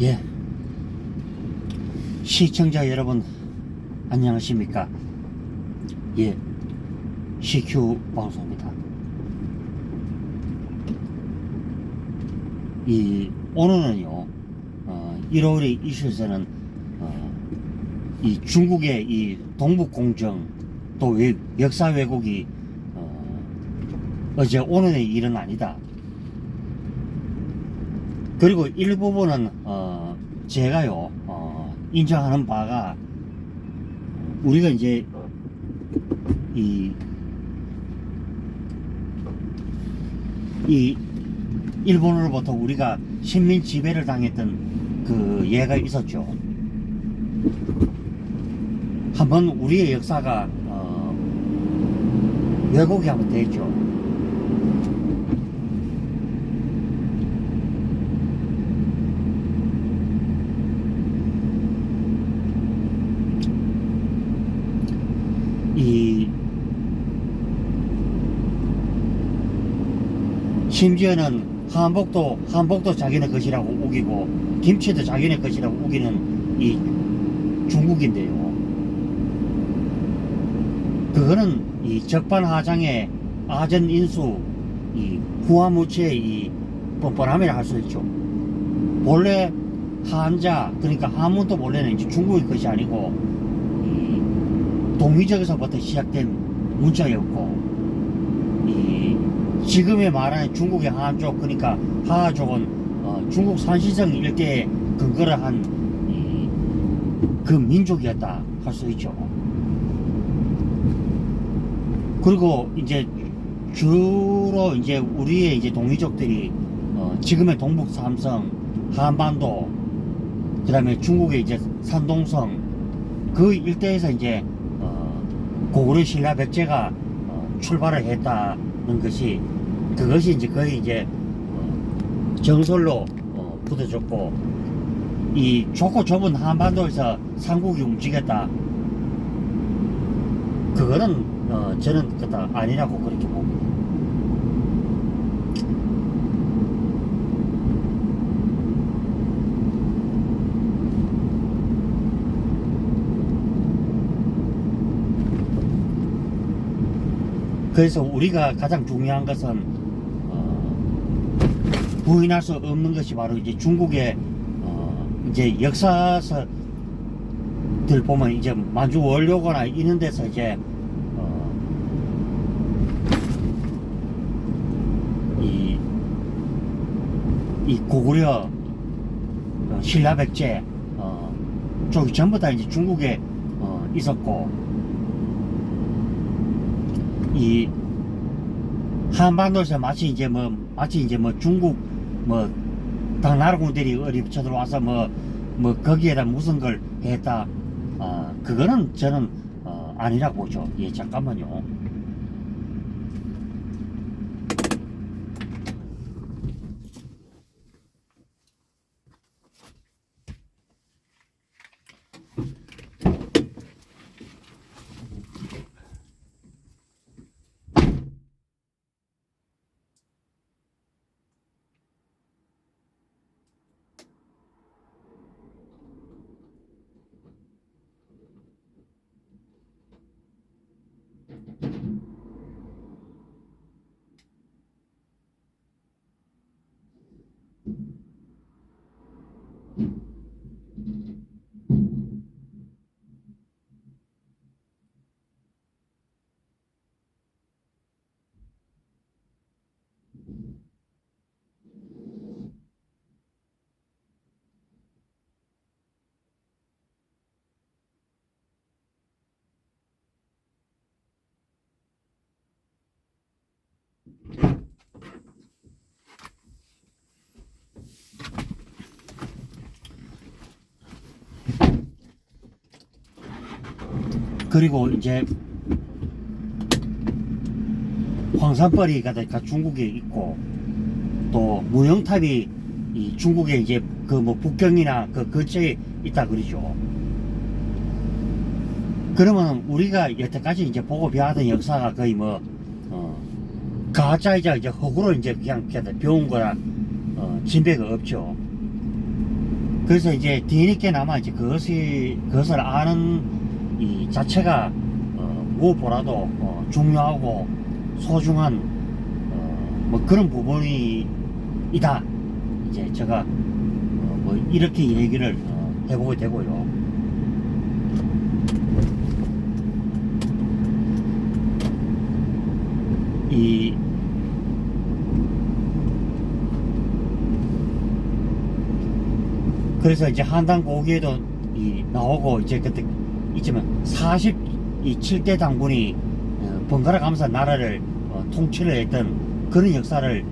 예, 시청자 여러분 안녕하십니까? 예, CQ 방송입니다. 오늘은요, 1월에 이슈에서는 이 중국의 이 동북공정 또 역사 왜곡이 어제 오늘의 일은 아니다. 그리고 일부분은 제가요 인정하는 바가, 우리가 이제 이 일본으로부터 우리가 식민 지배를 당했던 그 예가 있었죠. 한번 우리의 역사가 왜곡이 한번 됐죠. 심지어는 한복도 자기네 것이라고 우기고 김치도 자기네 것이라고 우기는 이 중국인데요. 그거는 이 적반하장의 아전인수, 이 후화무치의 이 뻔뻔함이라 할 수 있죠. 본래 한자, 그러니까 한문도 본래는 이제 중국의 것이 아니고 이 동미적에서부터 시작된 문자였고, 지금의 말하는 중국의 한족, 그러니까 하족은 중국 산시성 일대에 근거를 한 그 민족이었다 할 수 있죠. 그리고 이제 주로 이제 우리의 이제 동이족들이 지금의 동북 삼성, 한반도, 그 다음에 중국의 이제 산동성, 그 일대에서 이제 고구려 신라 백제가 출발을 했다는 것이, 그것이 이제 거의 이제 정설로 붙어졌고, 이 좁고 좁은 한반도에서 삼국이 움직였다, 그거는 저는 그다 아니라고 그렇게 봅니다. 그래서 우리가 가장 중요한 것은 부인할 수 없는 것이 바로 이제 중국의 이제 역사서들 보면 이제 만주 원료거나 이런 데서 이제 이 고구려, 신라 백제 쪽이 전부 다 이제 중국에 있었고, 이 한반도에서 마치 이제 뭐 중국 뭐 당나라군들이 어디 쳐들어와서 뭐 거기에다 무슨 걸 했다, 그거는 저는 아니라고 보죠. 예, 잠깐만요. 그리고 이제 황산벌이가 중국에 있고, 또 무영탑이 이 중국에 이제 그 뭐 북경이나 그 근처에 있다 그러죠. 그러면 우리가 여태까지 이제 보고 배웠던 역사가 거의 뭐 가짜이자 이제 허구로 이제 그냥 배운 거라 진배가 없죠. 그래서 이제 뒤늦게나마 이제 그것을 아는 이 자체가 무엇보다도 중요하고 소중한 뭐 그런 부분이다. 이제 제가 뭐 이렇게 얘기를 해보게 되고요. 그래서 이제 한당 고기에도 나오고 이제 그때 있지만 47대 당군이 번갈아 가면서 나라를 통치를 했던 그런 역사를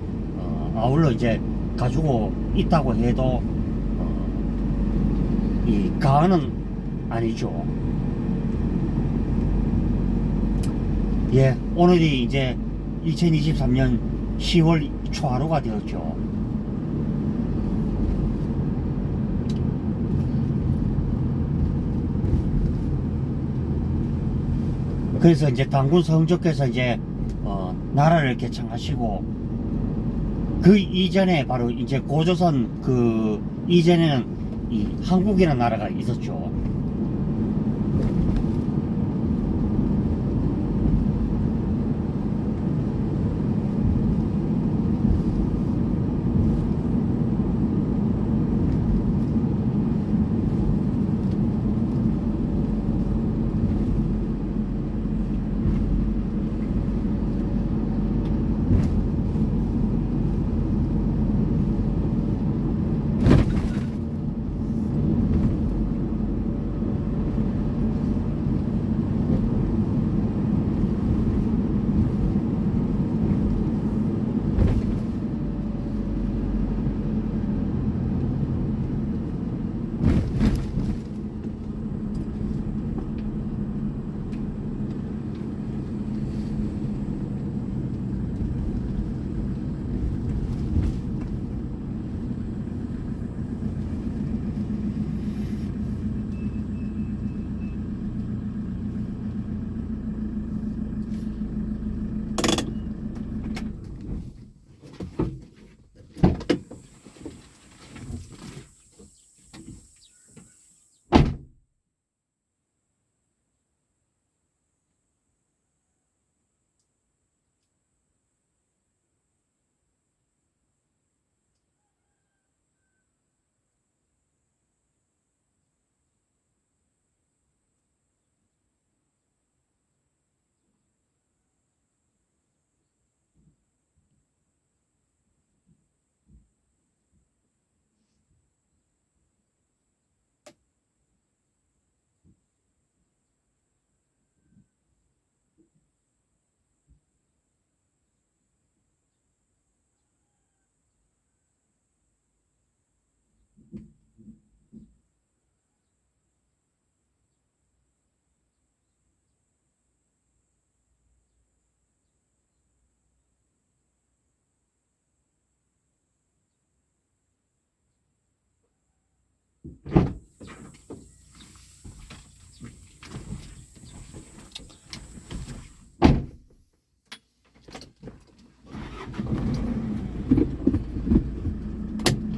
아울러 이제 가지고 있다고 해도 이 가언은 아니죠. 예, 오늘이 이제 2023년 10월 초하루가 되었죠. 그래서 이제 당군 성조께서 이제 나라를 개창하시고 그 이전에 바로 이제 고조선 그 이전에는 이 한국이라는 나라가 있었죠.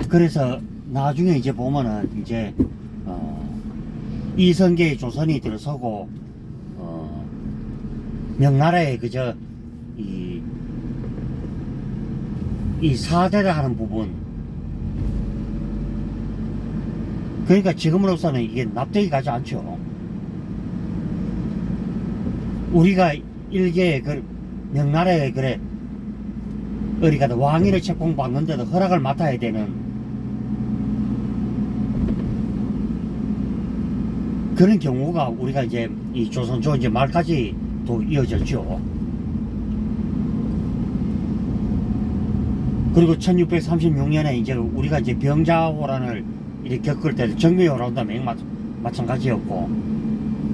그래서 나중에 이제 보면은 이제 이성계의 조선이 들어서고 명나라에 그저 이 사대를 하는 부분, 그러니까 지금으로서는 이게 납득이 가지 않죠. 우리가 일개의 그 명나라에 그래 어디 가도 왕위를 책봉받는데도 허락을 맡아야 되는 그런 경우가 우리가 이제 이 조선조 이제 말까지 또 이어졌죠. 그리고 1636년에 이제 우리가 이제 병자호란을 이렇게 겪을 때 정묘호란도 마찬가지였고,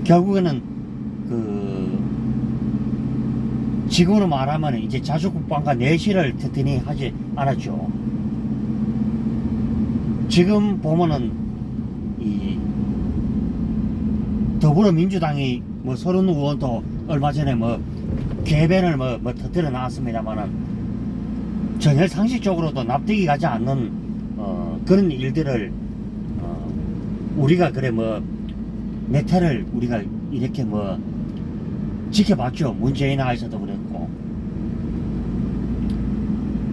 결국에는 그 지금으로 말하면 이제 자주국방과 내실을 튼튼히 하지 않았죠. 지금 보면은 이 더불어민주당이 뭐 서른 의원도 얼마 전에 뭐 궤변을 터뜨려 놨습니다만은 전혀 상식적으로도 납득이 가지 않는 그런 일들을 우리가 그래 몇 해를 우리가 이렇게 지켜봤죠. 문재인 하에서도 그랬고.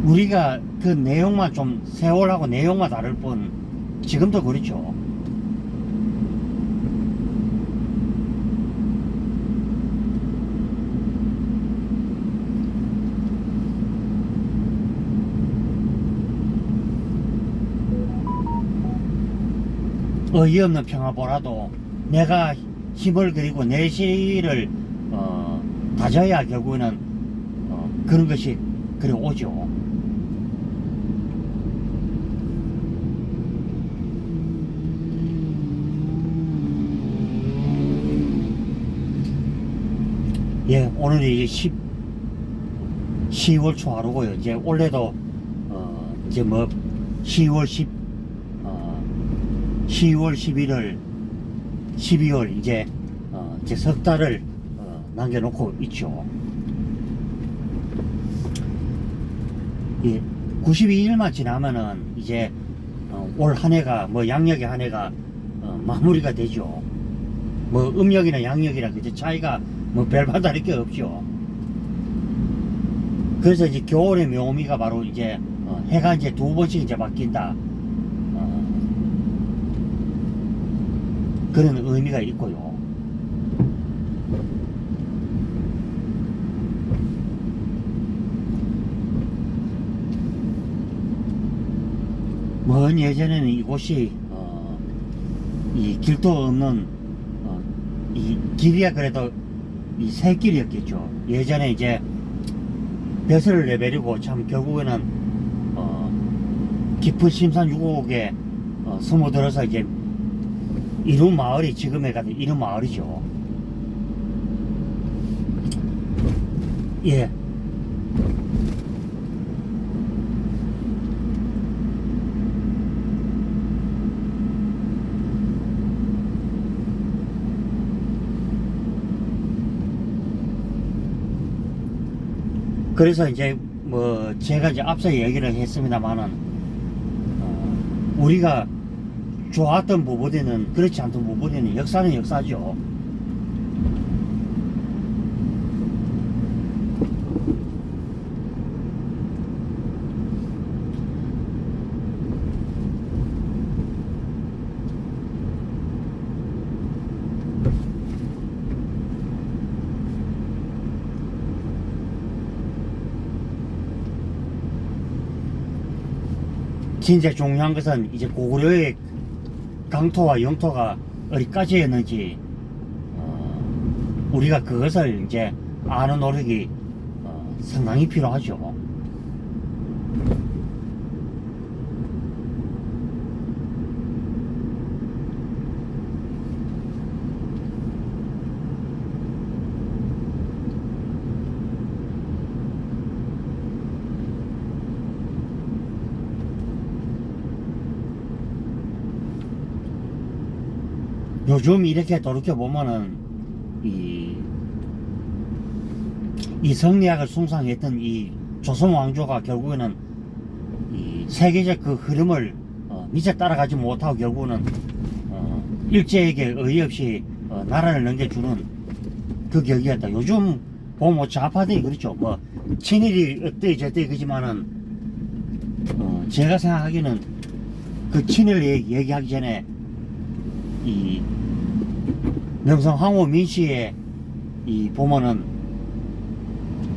우리가 그 내용만 좀 세월하고 내용만 다를 뿐 지금도 그렇죠. 어이없는 평화보라도 내가 힘을 그리고 내실을 다져야 결국에는 그런 것이 그래 오죠. 예, 오늘이 10월 초하루고요. 이제 올해도 이제 10월 11월 12월 이제 석 달을 남겨놓고 있죠. 예, 92일만 지나면은 이제 올 한 해가 양력의 한 해가 마무리가 되죠. 음력이나 양력이나 그저 차이가 별반 다를 게 없죠. 그래서 이제 겨울의 묘미가 바로 이제 해가 이제 두 번씩 이제 바뀐다. 그런 의미가 있고요. 먼 예전에는 이곳이 이 길도 없는 이 길이야 그래도 이 새길이었겠죠. 예전에 이제 벼슬을 내버리고 참 결국에는 깊은 심산유곡에 숨어들어서 이제 이룬 마을이 지금에 가도 이룬 마을이죠. 예. 그래서 이제 제가 이제 앞서 얘기를 했습니다만은 우리가 좋았던 부분에는 그렇지 않던 부분에는 역사는 역사죠. 진짜 중요한 것은 이제 고구려의 강토와 영토가 어디까지였는지 우리가 그것을 이제 아는 노력이 상당히 필요하죠. 요즘 이렇게 돌이켜보면은 이 성리학을 숭상했던 이 조선 왕조가 결국에는 이 세계적 그 흐름을 미처 따라가지 못하고 결국은 일제에게 어이없이 나라를 넘겨주는 그 격이었다. 요즘 보면 좌파들이 그렇죠. 친일이 어때 저때 그지만은 제가 생각하기는 그 친일 얘기하기 전에 이 명성 황후 민씨의 이 보면은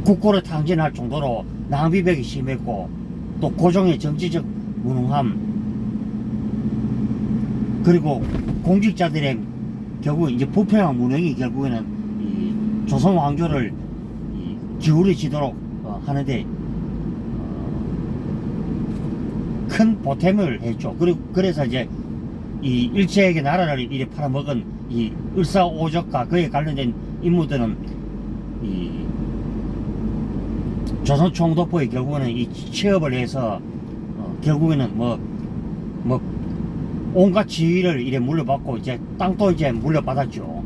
국고를 탕진할 정도로 낭비벽이 심했고 또 고종의 정치적 무능함 그리고 공직자들의 결국 이제 부패와 무능이 결국에는 이 조선 왕조를 기울여지도록 하는데 큰 보탬을 했죠. 그리고 그래서 이제 이 일제에게 나라를 이래 팔아먹은 이 을사오적과 그에 관련된 인물들은 이 조선 총독부에 결국에는 이 취업을 해서 결국에는 온갖 지위를 이래 물려받고 이제 땅도 이제 물려받았죠.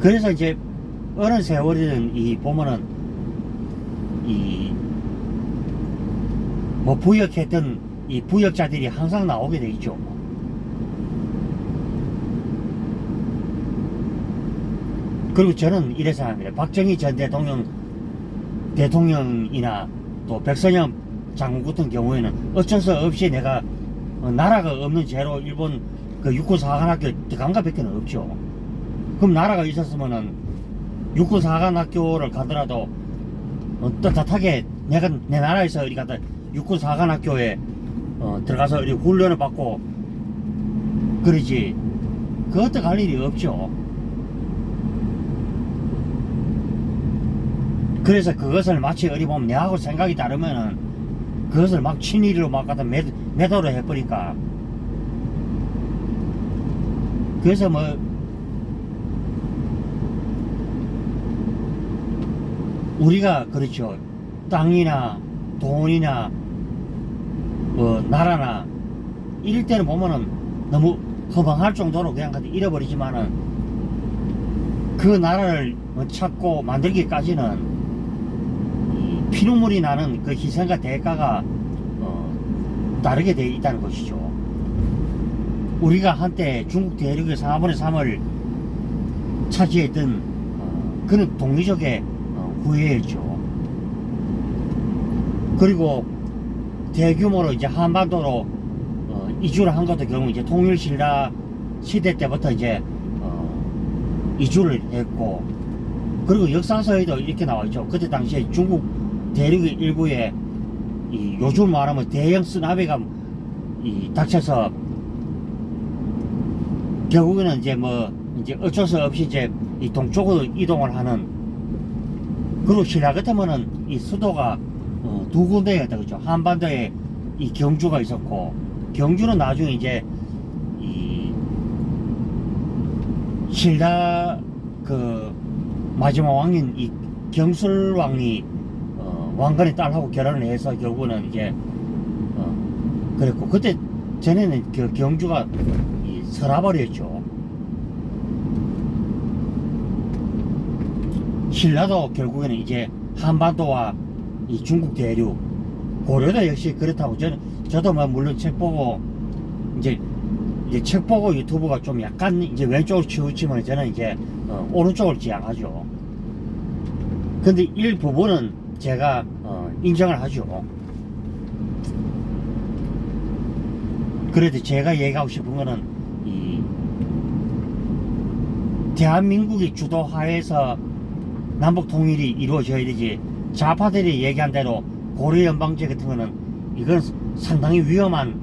그래서 이제 어느 세월이든 이 보면은 이 뭐 부역했던 이 부역자들이 항상 나오게 돼 있죠. 그리고 저는 이래 생각합니다. 박정희 전 대통령이나 또 백선영 장군 같은 경우에는 어쩔 수 없이 내가 나라가 없는 죄로 일본 그 육군사관학교 들어간가 밖에 없죠. 그럼 나라가 있었으면은 육군사관학교를 가더라도 떳떳하게 내가 내 나라에서 어디 가다 육군사관학교에 들어가서 이렇게 훈련을 받고 그러지 그것도 갈 일이 없죠. 그래서 그것을 마치 어디 보면 내하고 생각이 다르면은 그것을 막 친일로 막 갖다 매도를 해버리니까. 그래서 뭐 우리가 그렇죠. 땅이나 돈이나 뭐 나라나 이럴 때는 보면은 너무 허망할 정도로 그냥 잃어버리지만은 그 나라를 찾고 만들기까지는 이 피눈물이 나는 그 희생과 대가가 다르게 되어 있다는 것이죠. 우리가 한때 중국 대륙의 4분의 3을 차지했던 그런 독립적의 후예였죠. 그리고 대규모로 이제 한반도로 이주를 한 것도 결국 이제 통일신라 시대 때부터 이제 이주를 했고, 그리고 역사서에도 이렇게 나와 있죠. 그때 당시에 중국 대륙의 일부에 이 요즘 말하면 대형 쓰나미가 닥쳐서 결국에는 이제 뭐 이제 어쩔 수 없이 이제 이 동쪽으로 이동을 하는. 그리고 신라 같으면은 이 수도가 두 군데였다 그죠. 한반도에 이 경주가 있었고, 경주는 나중에 이제 이 신라 그 마지막 왕인 이 경술왕이 왕건의 딸하고 결혼을 해서 결국은 이제 그랬고, 그때 전에는 그 경주가 이 서라벌이었죠. 신라도 결국에는 이제 한반도와 이 중국 대륙, 고려도 역시 그렇다고 저도 뭐 물론 책 보고 이제 책 보고 유튜브가 좀 약간 이제 왼쪽으로 치우치면 저는 이제 오른쪽을 지향하죠. 근데 일부분은 제가 인정을 하죠. 그래도 제가 얘기하고 싶은 거는 이 대한민국이 주도하에서 남북 통일이 이루어져야 되지, 좌파들이 얘기한 대로 고려 연방제 같은 거는 이건 상당히 위험한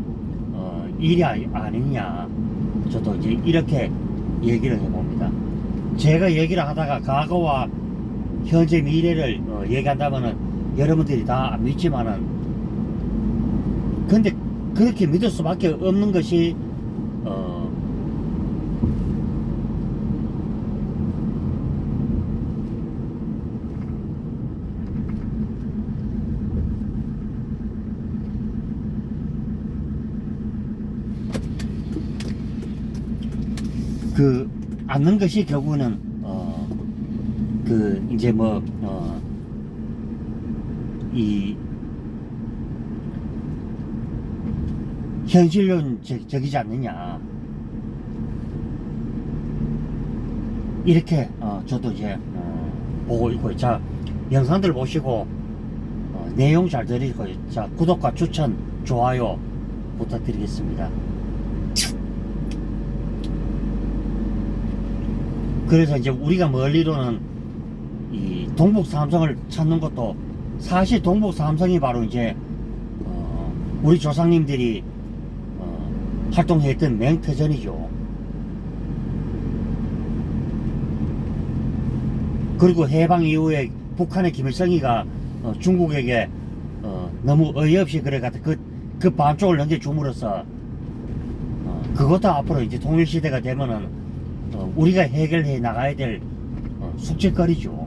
일이 아니냐, 저도 이제 이렇게 얘기를 해봅니다. 제가 얘기를 하다가 과거와 현재 미래를 얘기한다면은 여러분들이 다 안 믿지만은, 근데 그렇게 믿을 수밖에 없는 것이 그 않는 것이 결국은 그 이제 뭐 이 현실론적이지 않느냐, 이렇게 저도 이제 보고 있고. 자, 영상들 보시고 내용 잘 들으시고, 자, 구독과 추천, 좋아요 부탁드리겠습니다. 그래서 이제 우리가 멀리로는 이 동북 삼성을 찾는 것도, 사실 동북 삼성이 바로 이제 우리 조상님들이 활동했던 맹터전이죠. 그리고 해방 이후에 북한의 김일성이가 중국에게 너무 어이없이 그래가지고 그 반쪽을 넘겨줌으로써 그것도 앞으로 이제 통일시대가 되면은 우리가 해결해 나가야 될 숙제거리죠.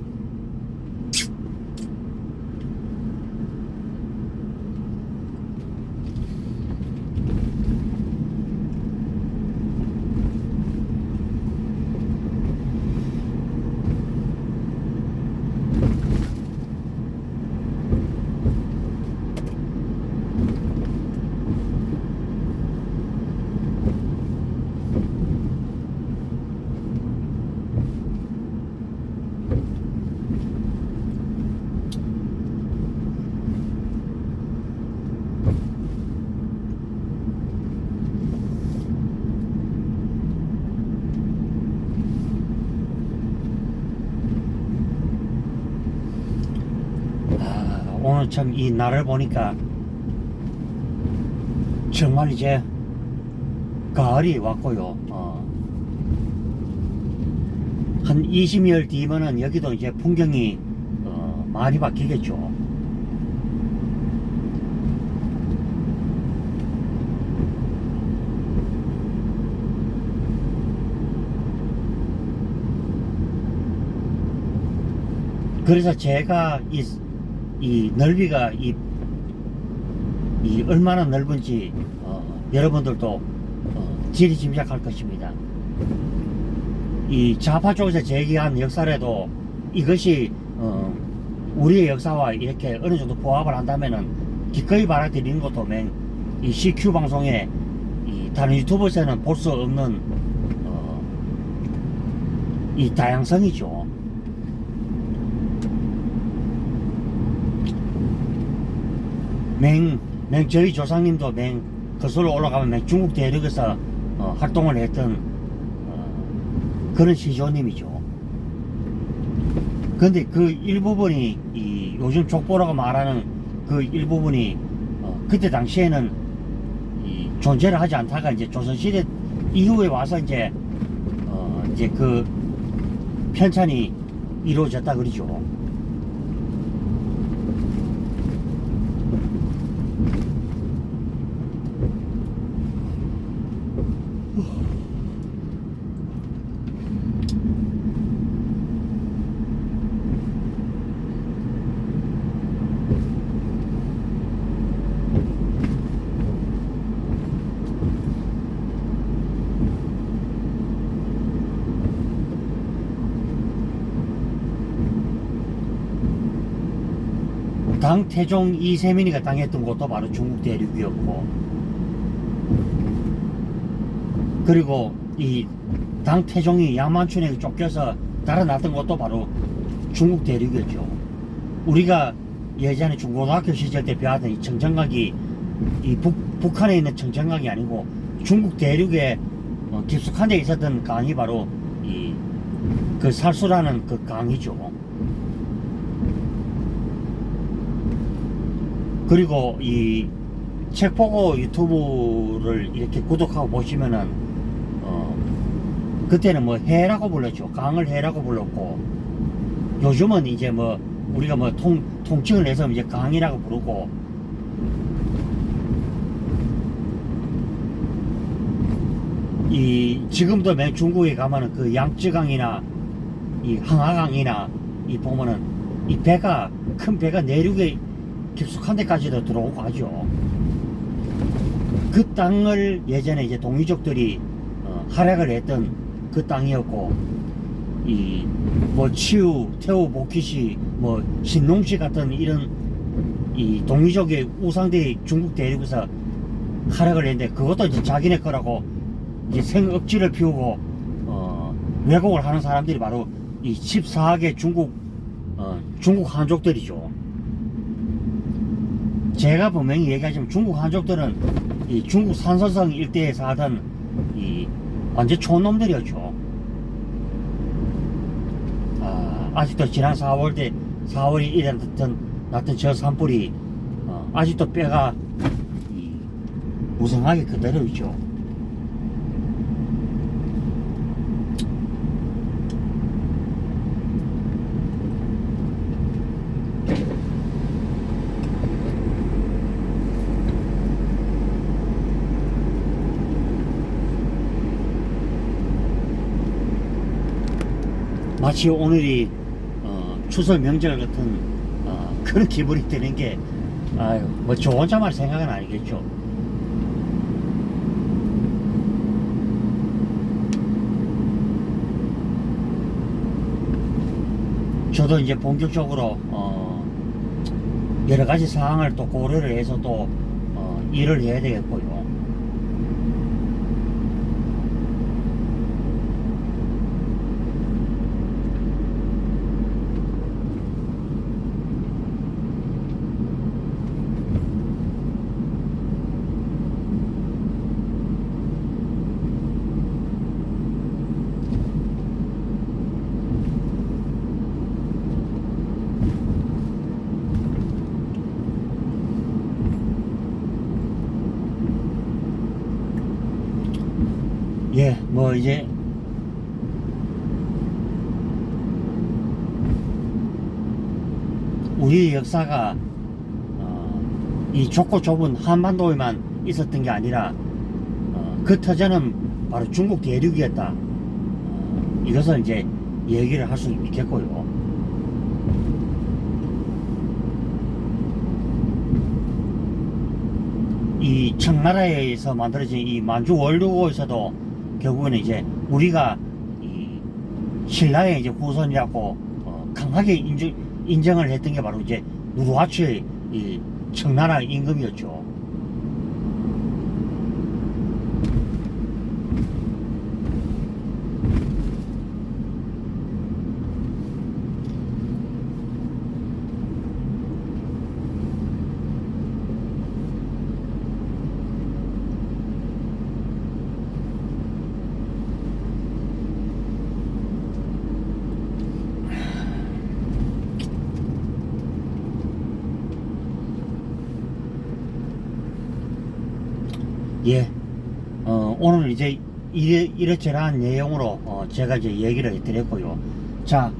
오늘 참 이 날을 보니까 정말 이제 가을이 왔고요. 한 20여 뒤면은 여기도 이제 풍경이 많이 바뀌겠죠. 그래서 제가 이 넓이가 이 얼마나 넓은지 여러분들도 지리짐작할 것입니다. 이 좌파 쪽에서 제기한 역사라도 이것이 우리의 역사와 이렇게 어느 정도 부합을 한다면은 기꺼이 받아들이는 것도 이 CQ 방송에 이 다른 유튜브에서는 볼 수 없는 이 다양성이죠. 저희 조상님도 거슬러 올라가면 중국 대륙에서 활동을 했던 그런 시조님이죠. 근데 그 일부분이 요즘 족보라고 말하는 그 일부분이 그때 당시에는 존재를 하지 않다가 이제 조선시대 이후에 와서 이제 그 편찬이 이루어졌다 그러죠. 당태종 이세민이가 당했던 곳도 바로 중국 대륙이었고, 그리고 이 당태종이 양만춘에게 쫓겨서 달아났던 곳도 바로 중국 대륙이었죠. 우리가 예전에 중고등학교 시절 때 배웠던 이 청정각이 북한에 있는 청정각이 아니고 중국 대륙에 깊숙한 데 있었던 강이 바로 그 살수라는 그 강이죠. 그리고 이 책보고 유튜브를 이렇게 구독하고 보시면은 그때는 뭐 해라고 불렀죠. 강을 해라고 불렀고, 요즘은 이제 뭐 우리가 뭐 통칭을 해서 이제 강이라고 부르고, 지금도 맨 중국에 가면은 그 양쯔강이나 이 항하강이나 보면은 큰 배가 내륙에 깊숙한 데까지도 들어오고 하죠. 그 땅을 예전에 이제 동이족들이 활약을 했던 그 땅이었고, 뭐 치우, 태우, 보키시, 뭐 신농시 같은 이런 동이족의 우상들이 중국 대륙에서 활약을 했는데, 그것도 이제 자기네 거라고 이제 생억지를 피우고 왜곡을 하는 사람들이 바로 이 14개 중국 한족들이죠. 제가 분명히 얘기하지만 중국 한족들은 이 중국 산서성 일대에 사던 완전 촌놈들이었죠. 아직도 지난 4월에 났던 저 산불이 아직도 뼈가 무성하게 그대로 있죠. 마치 오늘이 추석 명절 같은 그런 기분이 드는 게, 뭐 저 혼자만 생각은 아니겠죠. 저도 이제 본격적으로 여러 가지 사항을 또 고려를 해서 또 일을 해야 되겠고요. 예, 뭐 이제 우리 역사가 이 좁고 좁은 한반도에만 있었던 게 아니라 그 터전은 바로 중국 대륙이었다. 이것을 이제 얘기를 할 수 있겠고요. 이 청나라에서 만들어진 이 만주 월드워에서도 결국에는 이제 우리가 이 신라의 이제 후손이라고 강하게 인정을 했던 게 바로 이제 누르하치의 이 청나라 임금이었죠. 예, 오늘 이제 이래저래한 내용으로 제가 이제 얘기를 해드렸고요. 자,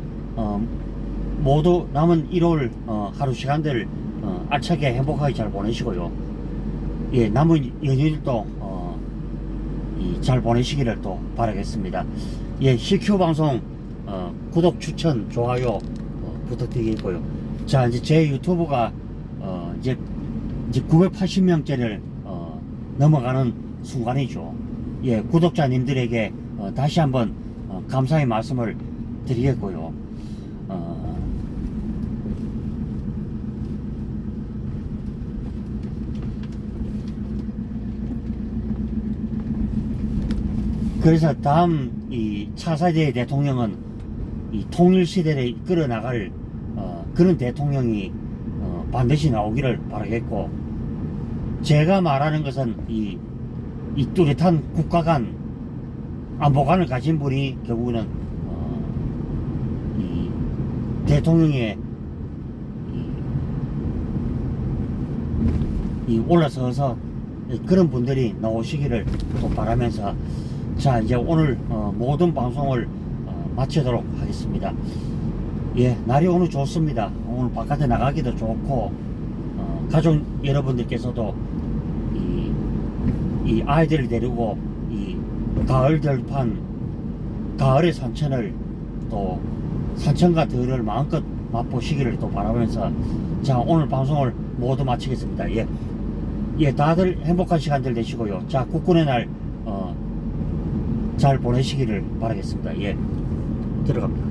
모두 남은 1월 하루 시간들 알차게 행복하게 잘 보내시고요. 예, 남은 연휴들도 잘 보내시기를 또 바라겠습니다. 예, CQ 방송 구독, 추천, 좋아요 부탁드리겠고요. 자, 이제 제 유튜브가 이제 980명째를 넘어가는 순간이죠. 예, 구독자님들에게 다시 한번 감사의 말씀을 드리겠고요. 그래서 다음 이 차세대 대통령은 이 통일시대를 이끌어 나갈 그런 대통령이 반드시 나오기를 바라겠고, 제가 말하는 것은 이 뚜렷한 국가 간 안보관을 가진 분이 결국은 이 대통령에 이 올라서서 그런 분들이 나오시기를 또 바라면서, 자, 이제 오늘 모든 방송을 마치도록 하겠습니다. 예, 날이 오늘 좋습니다. 오늘 바깥에 나가기도 좋고, 가족 여러분들께서도 이 아이들을 데리고 이 가을 들판, 가을의 산천을 또 산천과 들을 마음껏 맛보시기를 또 바라면서, 자, 오늘 방송을 모두 마치겠습니다. 예, 예, 다들 행복한 시간들 되시고요. 자, 국군의 날 잘 보내시기를 바라겠습니다. 예, 들어갑니다.